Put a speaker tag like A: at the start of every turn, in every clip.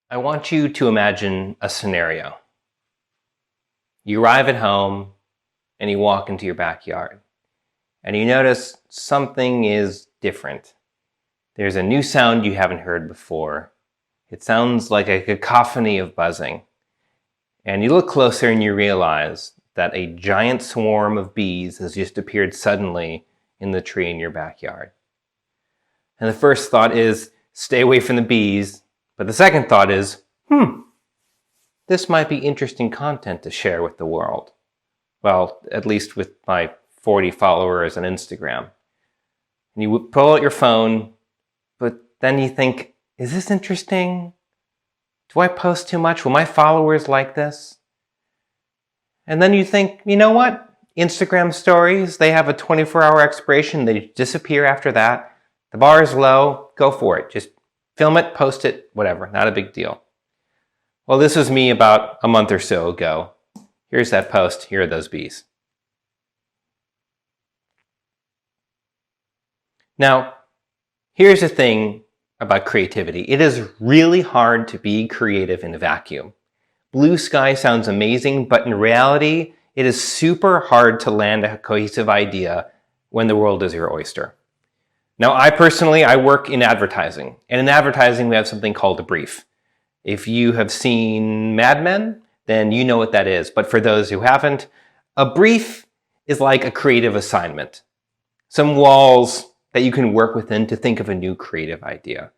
A: I want you to imagine a scenario. You arrive at home and you walk into your backyard and you notice something is different. There's a new sound you haven't heard before. It sounds like a cacophony of buzzing. And you look closer and you realize that a giant swarm of bees has just appeared suddenly in the tree in your backyard. And the first thought is, stay away from the bees. But the second thought is, this might be interesting content to share with the world. Well, at least with my 40 followers on Instagram. And you pull out your phone, but then you think, is this interesting? Do I post too much? Will my followers like this? And then you think, you know what? Instagram stories, they have a 24-hour expiration. They disappear after that. The bar is low. Go for it. Just film it, post it, whatever. Not a big deal. Well, this was me about a month or so ago. Here's that post. Here are those bees. Now, here's the thing about creativity. It is really hard to be creative in a vacuum. Blue sky sounds amazing, but in reality, it is super hard to land a cohesive idea when the world is your oyster. Now, I work in advertising. And in advertising, we have something called a brief. If you have seen Mad Men, then you know what that is. But for those who haven't, a brief is like a creative assignment. Some walls that you can work within to think of a new creative idea.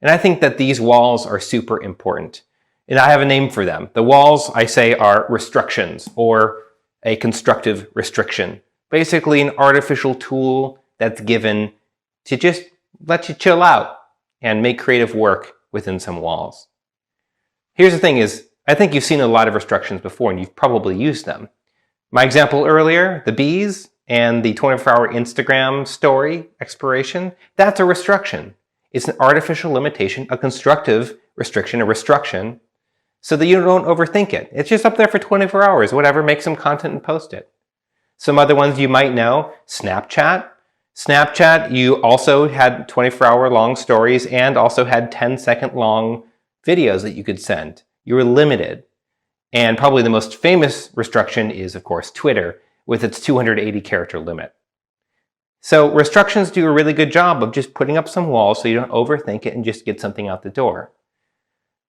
A: And I think that these walls are super important. And I have a name for them. The walls, I say, are restrictions or a constructive restriction. Basically an artificial tool that's given to just let you chill out and make creative work within some walls. Here's the thing is, I think you've seen a lot of restrictions before and you've probably used them. My example earlier, the bees and the 24-hour Instagram story expiration, that's a restriction. It's an artificial limitation, a constructive restriction, a restriction, so that you don't overthink it. It's just up there for 24 hours, whatever, make some content and post it. Some other ones you might know, Snapchat. Snapchat, you also had 24-hour long stories and also had 10-second long videos that you could send. You were limited. And probably the most famous restriction is, of course, Twitter with its 280 character limit. So restrictions do a really good job of just putting up some walls so you don't overthink it and just get something out the door.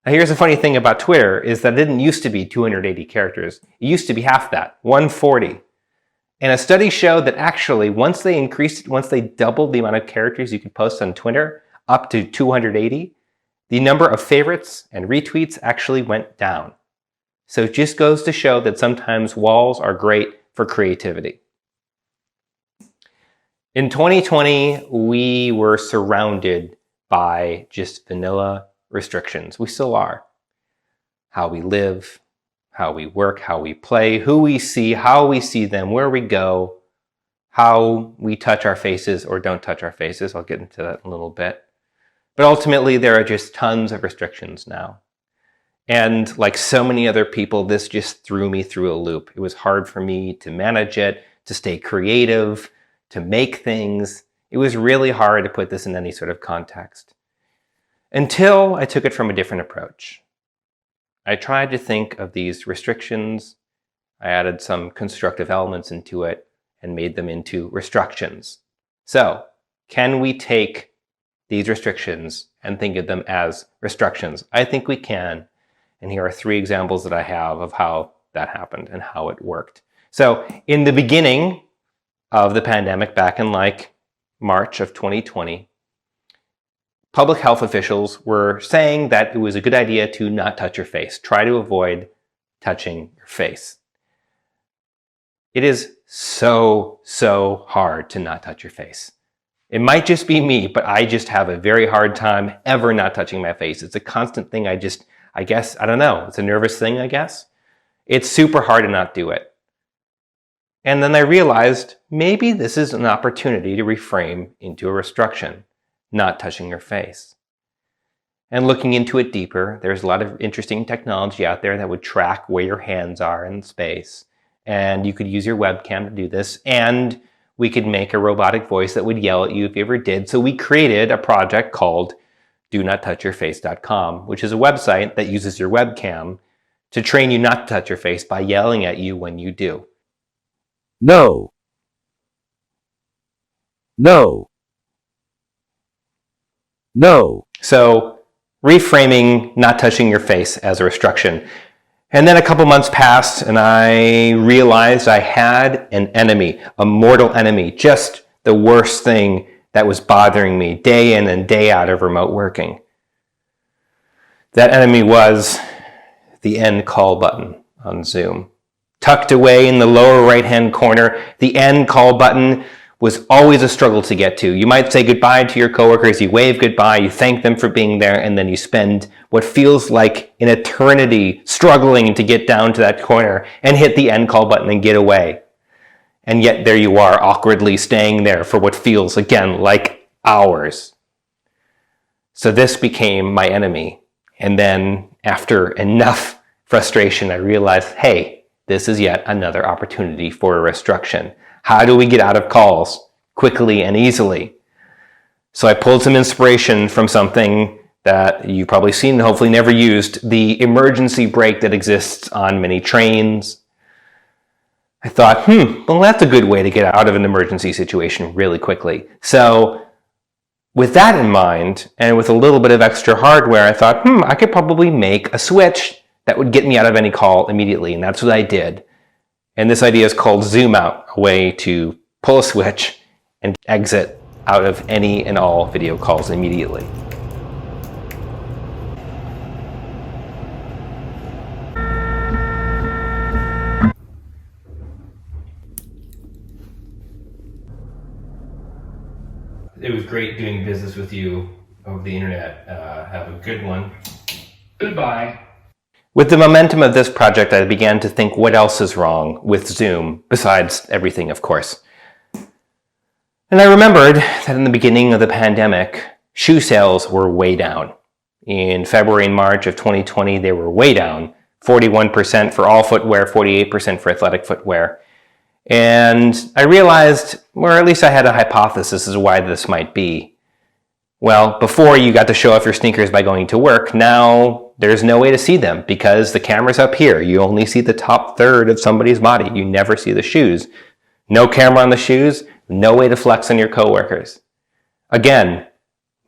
A: Now here's the funny thing about Twitter is that it didn't used to be 280 characters. It used to be half that, 140. And a study showed that actually once they doubled the amount of characters you could post on Twitter up to 280, the number of favorites and retweets actually went down. So it just goes to show that sometimes walls are great for creativity. In 2020, we were surrounded by just vanilla restrictions. We still are. How we live, how we work, how we play, who we see, how we see them, where we go, how we touch our faces or don't touch our faces. I'll get into that in a little bit. But ultimately, there are just tons of restrictions now. And like so many other people, this just threw me through a loop. It was hard for me to manage it, to stay creative, to make things. It was really hard to put this in any sort of context. Until I took it from a different approach. I tried to think of these restrictions. I added some constructive elements into it and made them into restrictions. So, can we take these restrictions and think of them as restrictions? I think we can. And here are 3 examples that I have of how that happened and how it worked. So in the beginning of the pandemic, back in like March of 2020, public health officials were saying that it was a good idea to not touch your face. Try to avoid touching your face. It is so hard to not touch your face. It might just be me, but I just have a very hard time ever not touching my face. It's a constant thing. I guess, I don't know. It's a nervous thing, I guess. It's super hard to not do it. And then I realized maybe this is an opportunity to reframe into a restriction, not touching your face. And looking into it deeper, there's a lot of interesting technology out there that would track where your hands are in space. And you could use your webcam to do this. And we could make a robotic voice that would yell at you if you ever did. So we created a project called donouttouchyourface.com, which is a website that uses your webcam to train you not to touch your face by yelling at you when you do.
B: No. No. No.
A: So reframing not touching your face as a restriction. And then a couple months passed and I realized I had an enemy, a mortal enemy, just the worst thing that was bothering me day in and day out of remote working. That enemy was the end call button on Zoom. Tucked away in the lower right-hand corner, the end call button was always a struggle to get to. You might say goodbye to your coworkers, you wave goodbye, you thank them for being there, and then you spend what feels like an eternity struggling to get down to that corner and hit the end call button and get away. And yet there you are, awkwardly staying there for what feels, again, like hours. So this became my enemy. And then after enough frustration, I realized, hey, this is yet another opportunity for a restriction. How do we get out of calls quickly and easily? So I pulled some inspiration from something that you've probably seen and hopefully never used, the emergency brake that exists on many trains. I thought, well, that's a good way to get out of an emergency situation really quickly. So with that in mind, and with a little bit of extra hardware, I thought, I could probably make a switch that would get me out of any call immediately, and that's what I did. And this idea is called Zoom Out, a way to pull a switch and exit out of any and all video calls immediately. It was great doing business with you over the internet. Have a good one. Goodbye. With the momentum of this project, I began to think what else is wrong with Zoom, besides everything, of course. And I remembered that in the beginning of the pandemic, shoe sales were way down. In February and March of 2020, they were way down, 41% for all footwear, 48% for athletic footwear. And I realized, or at least I had a hypothesis as to why this might be. Well, before you got to show off your sneakers by going to work, now there's no way to see them because the camera's up here. You only see the top third of somebody's body. You never see the shoes. No camera on the shoes, no way to flex on your coworkers. Again,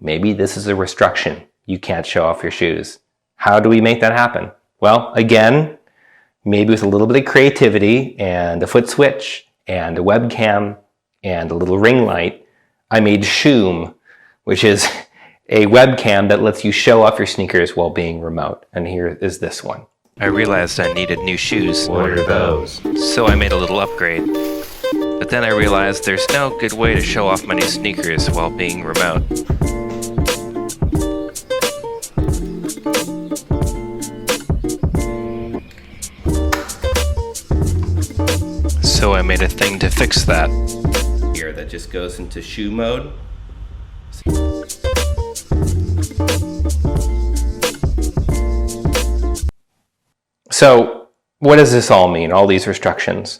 A: maybe this is a restriction. You can't show off your shoes. How do we make that happen? Well, again, maybe with a little bit of creativity and a foot switch and a webcam and a little ring light, I made Shoom, which is a webcam that lets you show off your sneakers while being remote. And here is this one. I realized I needed new shoes.
B: What are those?
A: So I made a little upgrade. But then I realized there's no good way to show off my new sneakers while being remote. So I made a thing to fix that. Here, that just goes into shoe mode. So what does this all mean, all these restrictions?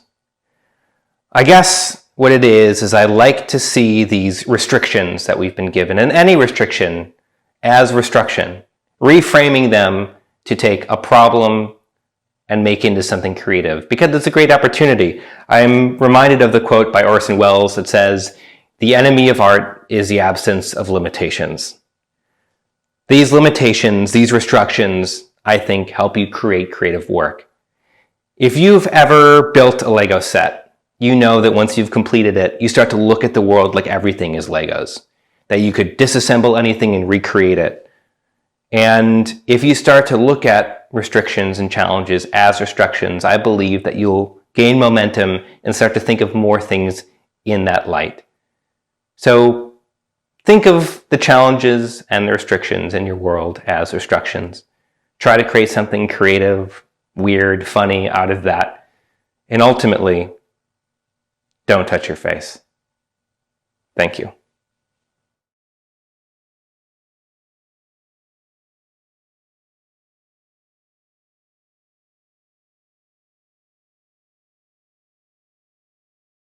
A: I guess what it is I like to see these restrictions that we've been given, and any restriction as restriction, reframing them to take a problem and make into something creative, because it's a great opportunity. I'm reminded of the quote by Orson Welles that says, "The enemy of art is the absence of limitations." These limitations, these restrictions, I think help you create creative work. If you've ever built a Lego set, you know that once you've completed it, you start to look at the world like everything is Legos, that you could disassemble anything and recreate it. And if you start to look at restrictions and challenges as restrictions, I believe that you'll gain momentum and start to think of more things in that light. So think of the challenges and the restrictions in your world as restrictions. Try to create something creative, weird, funny out of that. And ultimately, don't touch your face. Thank you.